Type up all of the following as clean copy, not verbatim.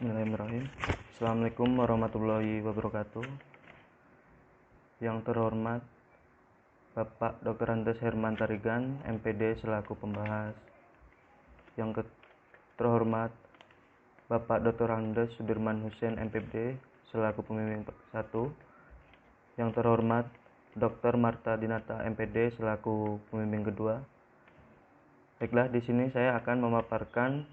Bismillahirrahmanirrahim. Assalamualaikum warahmatullahi wabarakatuh. Yang terhormat Bapak Dr. Andes Herman Tarigan, MPD selaku pembahas. Yang terhormat Bapak Dr. Andes Sudirman Hussein, MPD selaku pembimbing 1. Yang terhormat Dr. Marta Dinata, MPD selaku pembimbing kedua. Baiklah, di sini saya akan memaparkan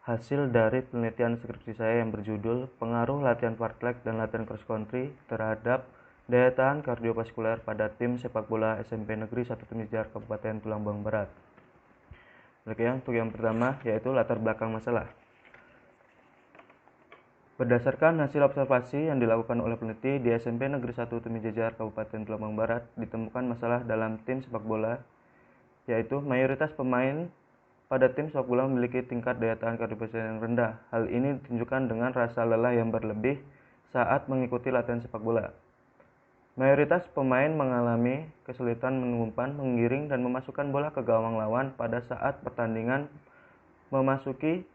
hasil dari penelitian skripsi saya yang berjudul Pengaruh Latihan Fartlek dan Latihan Cross Country terhadap Daya Tahan Kardiovaskuler pada Tim Sepak Bola SMP Negeri 1 Tumijar Kabupaten Tulang Bawang Barat. Oke, untuk yang pertama yaitu latar belakang masalah. Berdasarkan hasil observasi yang dilakukan oleh peneliti di SMP Negeri 1 Tumijar Kabupaten Tulang Bawang Barat, ditemukan masalah dalam tim sepak bola, yaitu mayoritas pemain pada tim sepak bola memiliki tingkat daya tahan kardiovaskuler yang rendah. Hal ini ditunjukkan dengan rasa lelah yang berlebih saat mengikuti latihan sepak bola. Mayoritas pemain mengalami kesulitan mengumpan, menggiring, dan memasukkan bola ke gawang lawan pada saat pertandingan memasuki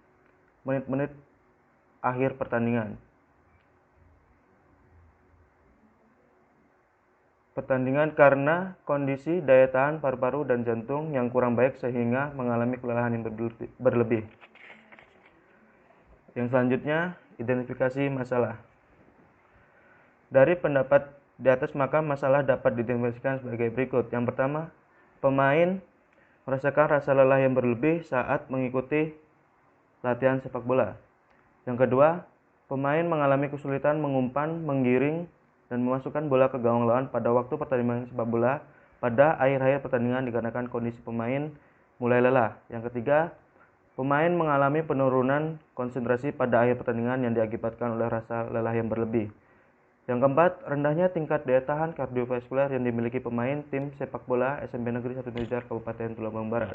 menit-menit akhir pertandingan. Karena kondisi daya tahan paru-paru dan jantung yang kurang baik sehingga mengalami kelelahan yang berlebih. Yang selanjutnya, identifikasi masalah. Dari pendapat di atas maka masalah dapat diidentifikasikan sebagai berikut. Yang pertama, pemain merasakan rasa lelah yang berlebih saat mengikuti latihan sepak bola. Yang kedua, pemain mengalami kesulitan mengumpan, menggiring, dan memasukkan bola ke gawang lawan pada waktu pertandingan sepak bola pada akhir-akhir pertandingan dikarenakan kondisi pemain mulai lelah. Yang ketiga, pemain mengalami penurunan konsentrasi pada akhir pertandingan yang diakibatkan oleh rasa lelah yang berlebih. Yang keempat, rendahnya tingkat daya tahan kardiovaskuler yang dimiliki pemain tim sepak bola SMP Negeri 1 Tumijar Kabupaten Tulang Bawang Barat.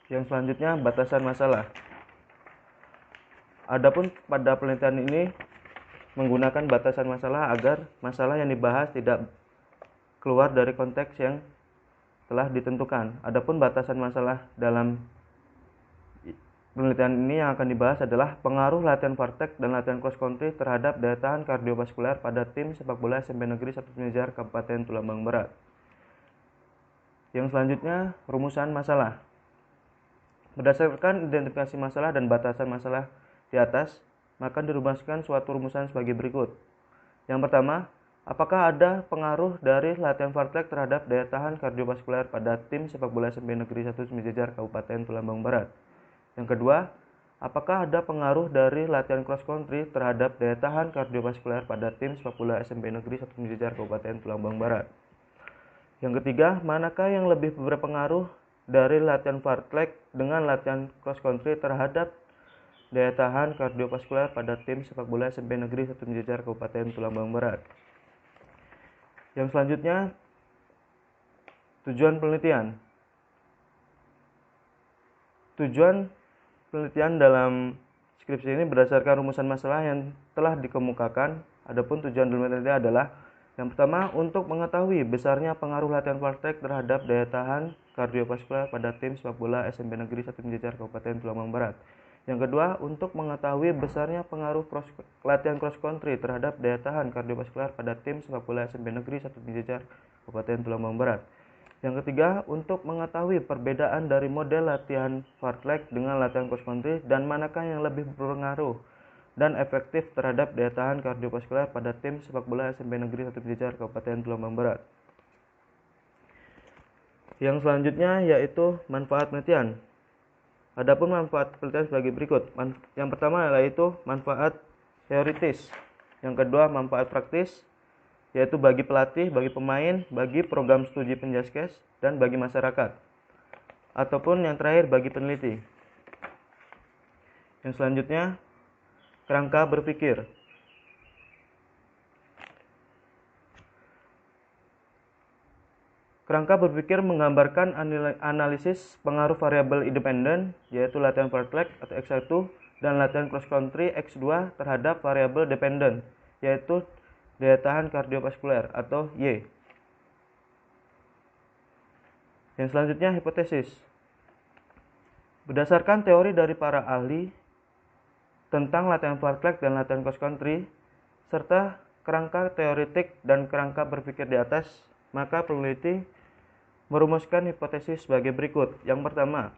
Yang selanjutnya, batasan masalah. Adapun pada penelitian ini menggunakan batasan masalah agar masalah yang dibahas tidak keluar dari konteks yang telah ditentukan. Adapun batasan masalah dalam penelitian ini yang akan dibahas adalah pengaruh latihan fartlek dan latihan cross country terhadap daya tahan kardiovaskuler pada tim sepak bola SMP Negeri 1 Tumijar Kabupaten Tulang Bawang Barat. Yang selanjutnya, rumusan masalah. Berdasarkan identifikasi masalah dan batasan masalah di atas, maka dirumuskan suatu rumusan sebagai berikut. Yang pertama, apakah ada pengaruh dari latihan fartlek terhadap daya tahan kardiovaskuler pada tim sepak bola SMP Negeri 1 Tumijar Kabupaten Tulang Bawang Barat? Yang kedua, apakah ada pengaruh dari latihan cross country terhadap daya tahan kardiovaskuler pada tim sepak bola SMP Negeri 1 Tumijar Kabupaten Tulang Bawang Barat? Yang ketiga, manakah yang lebih berpengaruh dari latihan fartlek dengan latihan cross country terhadap daya tahan kardiovaskuler pada tim sepak bola SMP Negeri 1 Tumijar Kabupaten Tulang Bawang Barat? Yang selanjutnya, tujuan penelitian. Tujuan penelitian dalam skripsi ini berdasarkan rumusan masalah yang telah dikemukakan. Adapun tujuan penelitian adalah yang pertama, untuk mengetahui besarnya pengaruh latihan fartlek terhadap daya tahan kardiovaskuler pada tim sepak bola SMP Negeri 1 Tumijar Kabupaten Tulang Bawang Barat. Yang kedua, untuk mengetahui besarnya pengaruh latihan cross country terhadap daya tahan kardiovaskuler pada tim sepak bola SMP Negeri 1 Tumijar Kabupaten Tulang Bawang Barat. Yang ketiga, untuk mengetahui perbedaan dari model latihan fartlek dengan latihan cross country dan manakah yang lebih berpengaruh dan efektif terhadap daya tahan kardiovaskuler pada tim sepak bola SMP Negeri 1 Tumijar Kabupaten Tulang Bawang Barat. Yang selanjutnya yaitu manfaat penelitian. Adapun manfaat penelitian sebagai berikut. Yang pertama yaitu manfaat teoritis. Yang kedua, manfaat praktis, yaitu bagi pelatih, bagi pemain, bagi program studi penjaskes, dan bagi masyarakat. Ataupun yang terakhir bagi peneliti. Yang selanjutnya, kerangka berpikir. Kerangka berpikir menggambarkan analisis pengaruh variabel independen, yaitu latihan fartlek atau X1 dan latihan cross country X2 terhadap variabel dependen, yaitu daya tahan kardiovaskuler atau Y. Yang selanjutnya, hipotesis. Berdasarkan teori dari para ahli tentang latihan fartlek dan latihan cross country, serta kerangka teoretik dan kerangka berpikir di atas, maka peneliti merumuskan hipotesis sebagai berikut. Yang pertama,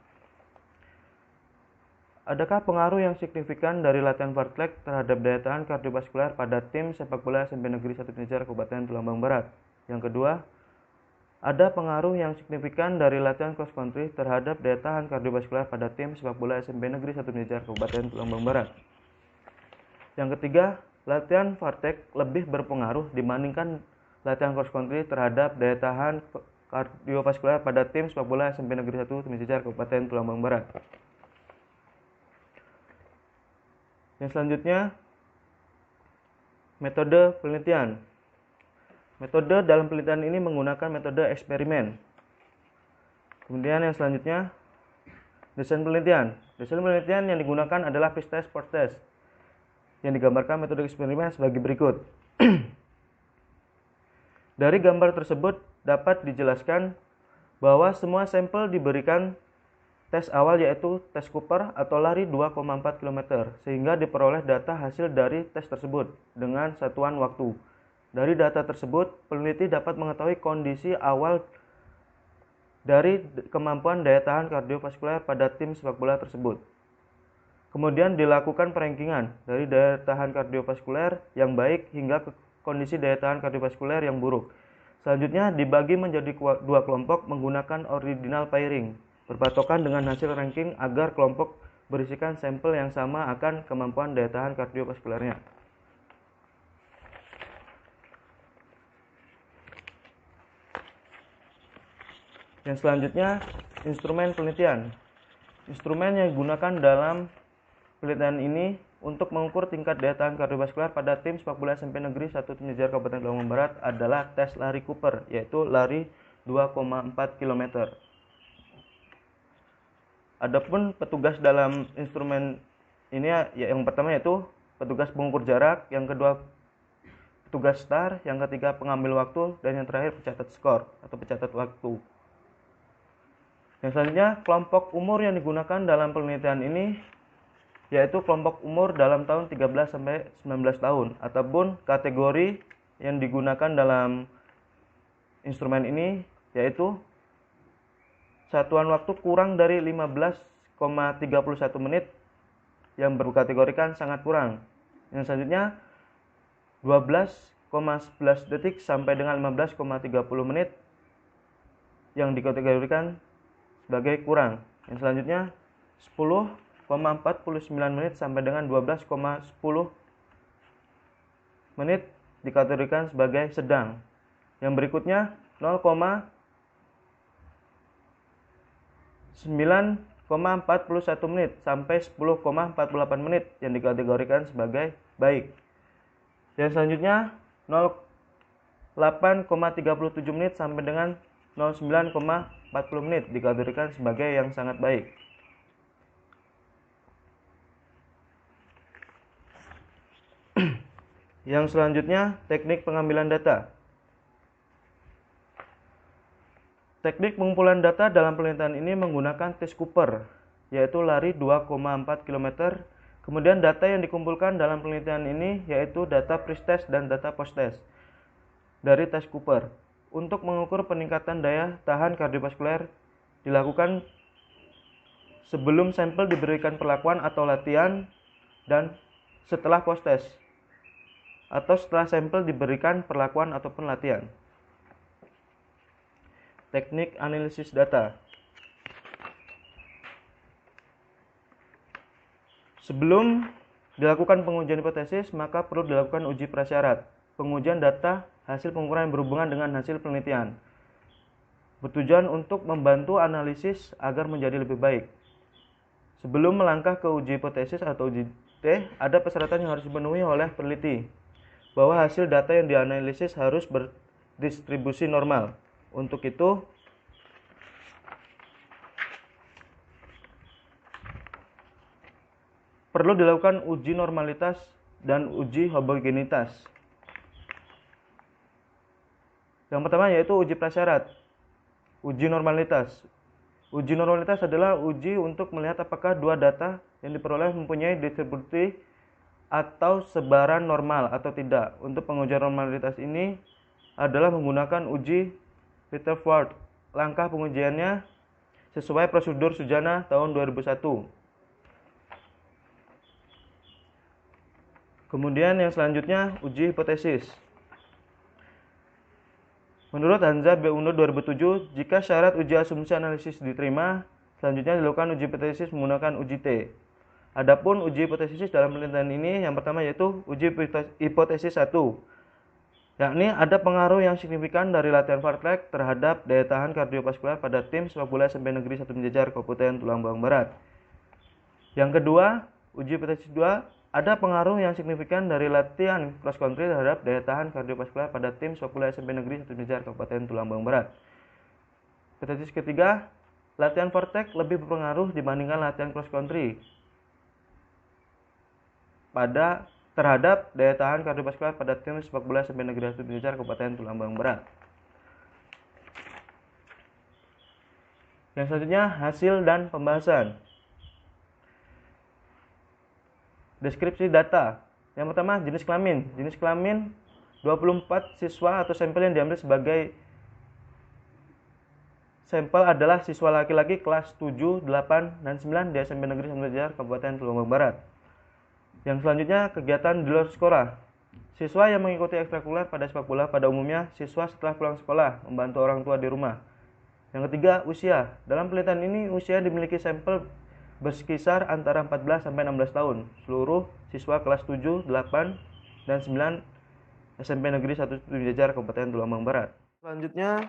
adakah pengaruh yang signifikan dari latihan fartlek terhadap daya tahan kardiovaskular pada tim sepak bola SMP Negeri 1 Timijar Kabupaten Tulungagung Barat? Yang kedua, ada pengaruh yang signifikan dari latihan cross country terhadap daya tahan kardiovaskular pada tim sepak bola SMP Negeri 1 Timijar Kabupaten Tulungagung Barat? Yang ketiga, latihan fartlek lebih berpengaruh dibandingkan latihan cross country terhadap daya tahan kardiovaskular pada tim sepak bola SMP Negeri 1 Timijar Kabupaten Tulungagung Barat. Yang selanjutnya, metode penelitian. Metode dalam penelitian ini menggunakan metode eksperimen. Kemudian yang selanjutnya, desain penelitian. Desain penelitian yang digunakan adalah pre-test, post-test, yang digambarkan metode eksperimen sebagai berikut. Dari gambar tersebut dapat dijelaskan bahwa semua sampel diberikan tes awal yaitu tes Cooper atau lari 2,4 km, sehingga diperoleh data hasil dari tes tersebut dengan satuan waktu. Dari data tersebut, peneliti dapat mengetahui kondisi awal dari kemampuan daya tahan kardiovaskuler pada tim sepak bola tersebut. Kemudian dilakukan perankingan dari daya tahan kardiovaskuler yang baik hingga ke kondisi daya tahan kardiovaskuler yang buruk. Selanjutnya dibagi menjadi dua kelompok menggunakan ordinal pairing, berpatokan dengan hasil ranking agar kelompok berisikan sampel yang sama akan kemampuan daya tahan kardiovaskulernya. Yang selanjutnya, instrumen penelitian. Instrumen yang digunakan dalam penelitian ini untuk mengukur tingkat daya tahan kardiovaskuler pada tim sepak bola SMP Negeri 1 Timijar Kabupaten Tulungagung Barat adalah tes lari Cooper, yaitu lari 2,4 km. Adapun petugas dalam instrumen ini yang pertama yaitu petugas pengukur jarak, yang kedua petugas start, yang ketiga pengambil waktu, dan yang terakhir pencatat skor atau pencatat waktu. Yang selanjutnya, kelompok umur yang digunakan dalam penelitian ini yaitu kelompok umur dalam tahun 13 sampai 19 tahun, ataupun kategori yang digunakan dalam instrumen ini yaitu satuan waktu kurang dari 15,31 menit yang berkategorikan sangat kurang. Yang selanjutnya 12,11 detik sampai dengan 15,30 menit yang dikategorikan sebagai kurang. Yang selanjutnya 10,49 menit sampai dengan 12,10 menit dikategorikan sebagai sedang. Yang berikutnya 9,41 menit sampai 10,48 menit yang dikategorikan sebagai baik. Yang selanjutnya 08,37 menit sampai dengan 09,40 menit dikategorikan sebagai yang sangat baik. Yang selanjutnya, teknik pengambilan data. Teknik pengumpulan data dalam penelitian ini menggunakan tes Cooper, yaitu lari 2,4 km. Kemudian data yang dikumpulkan dalam penelitian ini yaitu data pre-test dan data post-test dari tes Cooper. Untuk mengukur peningkatan daya tahan kardiovaskuler dilakukan sebelum sampel diberikan perlakuan atau latihan dan setelah post-test, atau setelah sampel diberikan perlakuan ataupun latihan. Teknik analisis data. Sebelum dilakukan pengujian hipotesis, maka perlu dilakukan uji prasyarat. Pengujian data hasil pengukuran yang berhubungan dengan hasil penelitian, bertujuan untuk membantu analisis agar menjadi lebih baik. Sebelum melangkah ke uji hipotesis atau uji T, ada persyaratan yang harus dipenuhi oleh peneliti, bahwa hasil data yang dianalisis harus berdistribusi normal. Untuk itu, perlu dilakukan uji normalitas dan uji homogenitas. Yang pertama yaitu uji prasyarat. Uji normalitas. Uji normalitas adalah uji untuk melihat apakah dua data yang diperoleh mempunyai distribusi atau sebaran normal atau tidak. Untuk pengujian normalitas ini adalah menggunakan uji Rutherford. Langkah pengujiannya sesuai prosedur Sujana tahun 2001. Kemudian yang selanjutnya uji hipotesis. Menurut Hanza B. Uno 2007, jika syarat uji asumsi analisis diterima, selanjutnya dilakukan uji hipotesis menggunakan uji T. Adapun uji hipotesis dalam penelitian ini yang pertama yaitu uji hipotesis 1, yakni ada pengaruh yang signifikan dari latihan fartlek terhadap daya tahan kardiovaskular pada tim sepak bola SMP Negeri 1 Menjajar Kabupaten Tulang Bawang Barat. Yang kedua, uji hipotesis 2, ada pengaruh yang signifikan dari latihan cross country terhadap daya tahan kardiovaskular pada tim sepak bola SMP Negeri 1 Menjajar Kabupaten Tulang Bawang Barat. Hipotesis ketiga, latihan fartlek lebih berpengaruh dibandingkan latihan cross country terhadap daya tahan kardiovaskular pada tim sepak bola SMP Negeri 1 Menjajar Kabupaten Tulang Bawang Barat. Yang selanjutnya, hasil dan pembahasan. Deskripsi data. Yang pertama, jenis kelamin. Jenis kelamin 24 siswa atau sampel yang diambil sebagai sampel adalah siswa laki-laki kelas 7, 8, dan 9 di SMP Negeri 1 Menjajar Kabupaten Tulang Bawang Barat. Yang selanjutnya, kegiatan di luar sekolah. Siswa yang mengikuti ekstrakurikuler pada sepak bola pada umumnya siswa setelah pulang sekolah, membantu orang tua di rumah. Yang ketiga, usia. Dalam penelitian ini, usia dimiliki sampel berkisar antara 14 sampai 16 tahun. Seluruh siswa kelas 7, 8, dan 9 SMP Negeri 1 Menjajar Kabupaten Tulang Bawang Barat. Selanjutnya,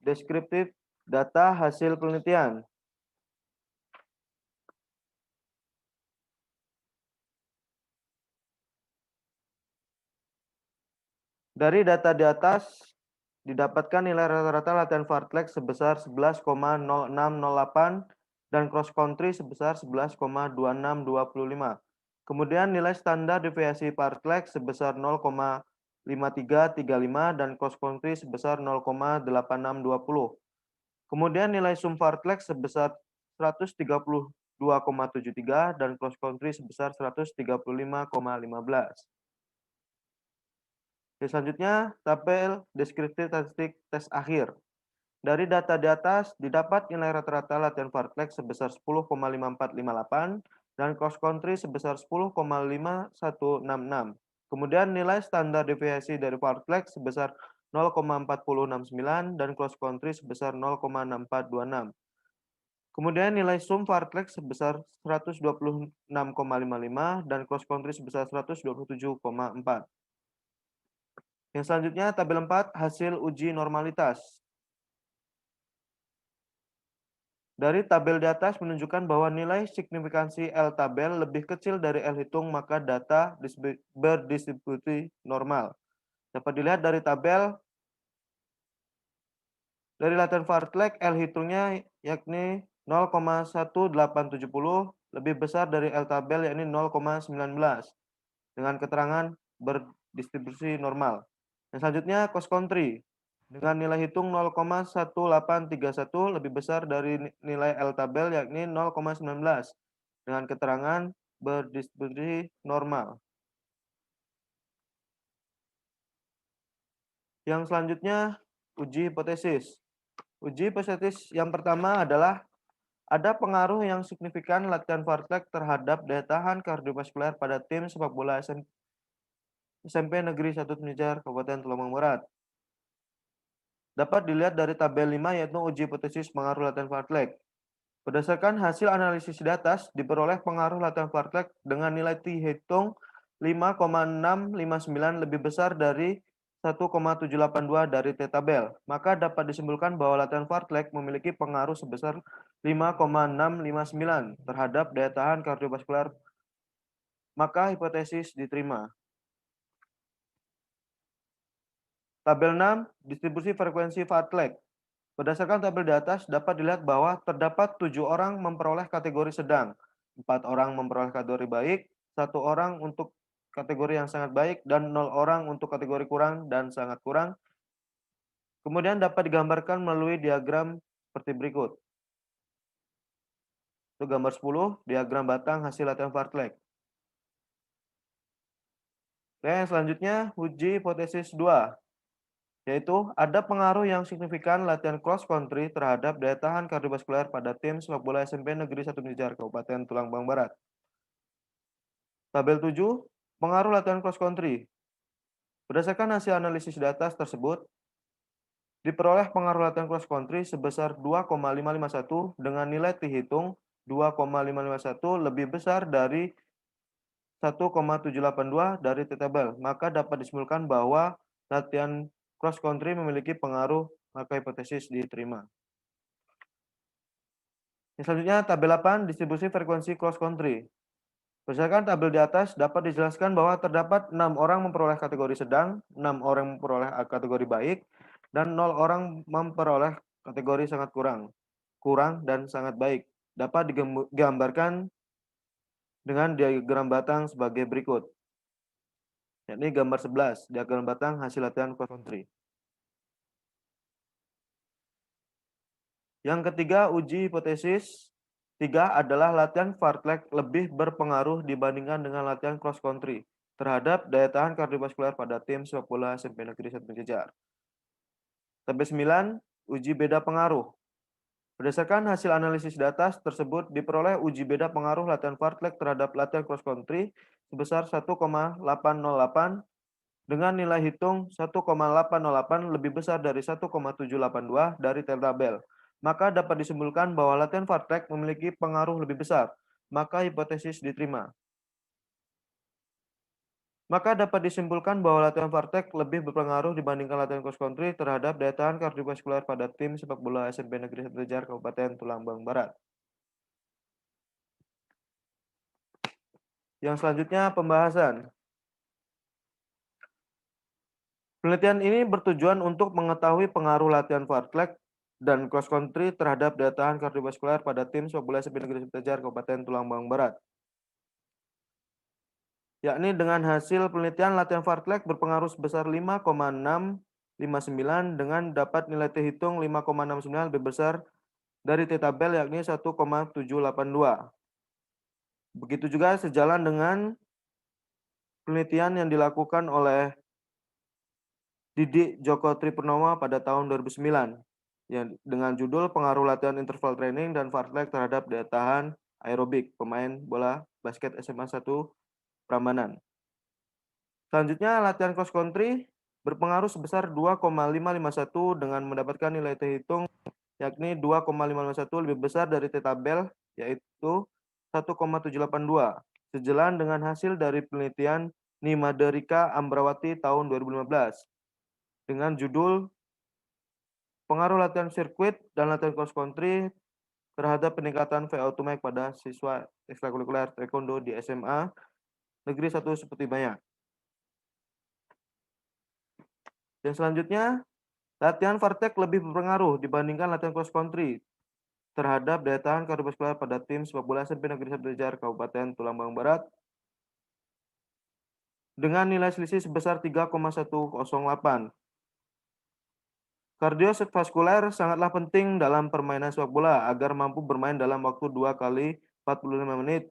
deskriptif data hasil penelitian. Dari data di atas, didapatkan nilai rata-rata latihan fartlek sebesar 11,0608 dan cross country sebesar 11,2625. Kemudian nilai standar deviasi fartlek sebesar 0,5335 dan cross country sebesar 0,8620. Kemudian nilai sum fartlek sebesar 132,73 dan cross country sebesar 135,15. Selanjutnya, tabel deskriptif statistik tes akhir. Dari data di atas, didapat nilai rata-rata latihan fartlek sebesar 10,5458 dan cross country sebesar 10,5166. Kemudian nilai standar deviasi dari fartlek sebesar 0,4069 dan cross country sebesar 0,6426. Kemudian nilai sum fartlek sebesar 126,55 dan cross country sebesar 127,4. Yang selanjutnya, tabel 4, hasil uji normalitas. Dari tabel di atas menunjukkan bahwa nilai signifikansi L tabel lebih kecil dari L hitung, maka data berdistribusi normal. Dapat dilihat dari tabel, dari latihan fartlek L hitungnya yakni 0,1870 lebih besar dari L tabel yakni 0,19 dengan keterangan berdistribusi normal. Yang selanjutnya, cross country dengan nilai hitung 0,1831 lebih besar dari nilai L tabel yakni 0,19 dengan keterangan berdistribusi normal. Yang selanjutnya, uji hipotesis. Uji hipotesis yang pertama adalah ada pengaruh yang signifikan latihan fartlek terhadap daya tahan kardiovaskular pada tim sepak bola SMP Negeri 1 Menjajar Kabupaten Tulang Bawang Barat. Dapat dilihat dari tabel 5 yaitu uji hipotesis pengaruh latihan fartlek. Berdasarkan hasil analisis di atas, diperoleh pengaruh latihan fartlek dengan nilai T hitung 5,659 lebih besar dari 1,782 dari T tabel. Maka dapat disimpulkan bahwa latihan fartlek memiliki pengaruh sebesar 5,659 terhadap daya tahan kardiovaskular. Maka hipotesis diterima. Tabel 6, distribusi frekuensi fartlek. Berdasarkan tabel di atas, dapat dilihat bahwa terdapat 7 orang memperoleh kategori sedang, 4 orang memperoleh kategori baik, 1 orang untuk kategori yang sangat baik, dan 0 orang untuk kategori kurang dan sangat kurang. Kemudian dapat digambarkan melalui diagram seperti berikut. Untuk gambar 10, diagram batang hasil latihan fartlek. Oke, selanjutnya uji hipotesis 2, yaitu ada pengaruh yang signifikan latihan cross country terhadap daya tahan kardiovaskuler pada tim sepak bola SMP Negeri 1 Blitar, Kabupaten Tulang Bang Barat. Tabel 7, pengaruh latihan cross country. Berdasarkan hasil analisis data tersebut, diperoleh pengaruh latihan cross country sebesar 2,551 dengan nilai dihitung 2,551 lebih besar dari 1,782 dari tabel. Maka dapat disimpulkan bahwa latihan cross country memiliki pengaruh, maka hipotesis diterima. Yang selanjutnya tabel 8, distribusi frekuensi cross country. Berdasarkan tabel di atas dapat dijelaskan bahwa terdapat 6 orang memperoleh kategori sedang, 6 orang memperoleh kategori baik, dan 0 orang memperoleh kategori sangat kurang dan sangat baik. Dapat digambarkan dengan diagram batang sebagai berikut. Yakni gambar 11, diagram batang hasil latihan cross country. Yang ketiga, uji hipotesis 3 adalah latihan fartlek lebih berpengaruh dibandingkan dengan latihan cross country terhadap daya tahan kardiovaskuler pada tim sepak bola SMP Negeri 1 Jejar. Tabel 9, uji beda pengaruh. Berdasarkan hasil analisis data tersebut diperoleh uji beda pengaruh latihan fartlek terhadap latihan cross country sebesar 1,808 dengan nilai hitung 1,808 lebih besar dari 1,782 dari tabel. Maka dapat disimpulkan bahwa latihan fartlek memiliki pengaruh lebih besar. Maka hipotesis diterima. Maka dapat disimpulkan bahwa latihan fartlek lebih berpengaruh dibandingkan latihan cross country terhadap daya tahan kardiovaskuler pada tim sepak bola SMP Negeri 1 Jejar, Kabupaten Tulang Bang Barat. Yang selanjutnya pembahasan. Penelitian ini bertujuan untuk mengetahui pengaruh latihan fartlek dan cross country terhadap daya tahan kardiovaskuler pada tim sepak bola SMP Negeri 1 Jejar, Kabupaten Tulang Bang Barat. Yakni dengan hasil penelitian latihan fartlek berpengaruh sebesar 5,659 dengan dapat nilai T hitung 5,69 lebih besar dari T tabel yakni 1,782. Begitu juga sejalan dengan penelitian yang dilakukan oleh Didik Joko Tripurnomo pada tahun 2009 yang dengan judul pengaruh latihan interval training dan fartlek terhadap daya tahan aerobik pemain bola basket SMA 1 Prambanan. Selanjutnya latihan cross country berpengaruh sebesar 2,551 dengan mendapatkan nilai T hitung yakni 2,551 lebih besar dari T tabel yaitu 1,782. Sejalan dengan hasil dari penelitian Nimaderika Ambrawati tahun 2015 dengan judul pengaruh latihan sirkuit dan latihan cross country terhadap peningkatan VO2 max pada siswa ekstrakurikuler taekwondo di SMA Negeri 1 Seperti Banyak. Dan selanjutnya, latihan fartlek lebih berpengaruh dibandingkan latihan cross country terhadap daya tahan kardiovaskuler pada tim sepak bola SMP Negeri 1 Jejar, Kabupaten Tulang Bang Barat dengan nilai selisih sebesar 3,108. Kardiovaskuler sangatlah penting dalam permainan sepak bola agar mampu bermain dalam waktu 2 kali 45 menit.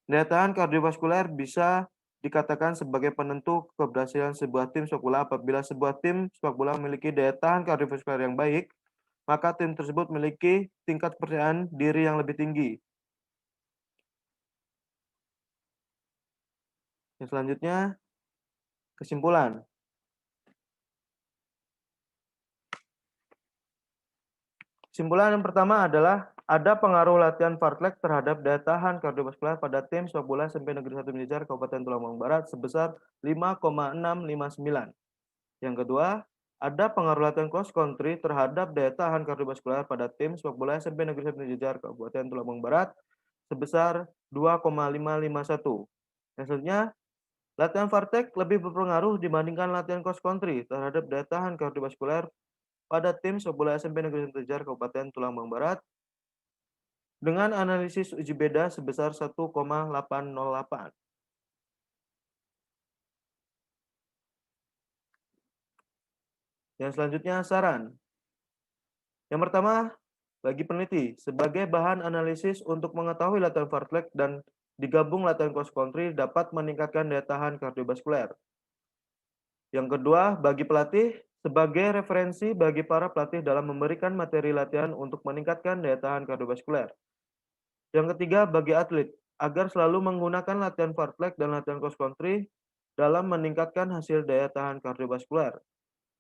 Daya tahan kardiovaskuler bisa dikatakan sebagai penentu keberhasilan sebuah tim sepak bola. Apabila sebuah tim sepak bola memiliki daya tahan kardiovaskuler yang baik, maka tim tersebut memiliki tingkat kepercayaan diri yang lebih tinggi. Yang selanjutnya, kesimpulan. Kesimpulan yang pertama adalah ada pengaruh latihan fartlek terhadap daya tahan kardiovaskuler pada tim sepak bola SMP Negeri 1 Jejar, Kabupaten Tulang Bang Barat sebesar 5,659. Yang kedua, ada pengaruh latihan cross country terhadap daya tahan kardiovaskuler pada tim sepak bola SMP Negeri 1 Jejar, Kabupaten Tulang Bang Barat sebesar 2,551. Yang selanjutnya, latihan fartlek lebih berpengaruh dibandingkan latihan cross country terhadap daya tahan kardiovaskuler pada tim sepak bola SMP Negeri 1 Jejar, Kabupaten Tulang Bang Barat dengan analisis uji beda sebesar 1,808. Yang selanjutnya saran. Yang pertama, bagi peneliti, sebagai bahan analisis untuk mengetahui latihan fartlek dan digabung latihan cross country dapat meningkatkan daya tahan kardiovaskuler. Yang kedua, bagi pelatih, sebagai referensi bagi para pelatih dalam memberikan materi latihan untuk meningkatkan daya tahan kardiovaskuler. Yang ketiga, bagi atlet, agar selalu menggunakan latihan fartlek dan latihan cross country dalam meningkatkan hasil daya tahan kardiovaskuler.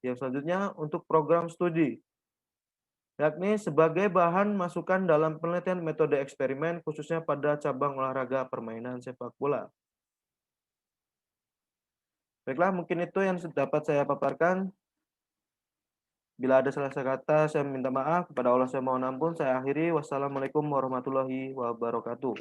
Yang selanjutnya, untuk program studi, yakni sebagai bahan masukan dalam penelitian metode eksperimen khususnya pada cabang olahraga permainan sepak bola. Baiklah, mungkin itu yang dapat saya paparkan. Bila ada salah kata, saya minta maaf. Kepada Allah saya mohon ampun. Saya akhiri. Wassalamualaikum warahmatullahi wabarakatuh.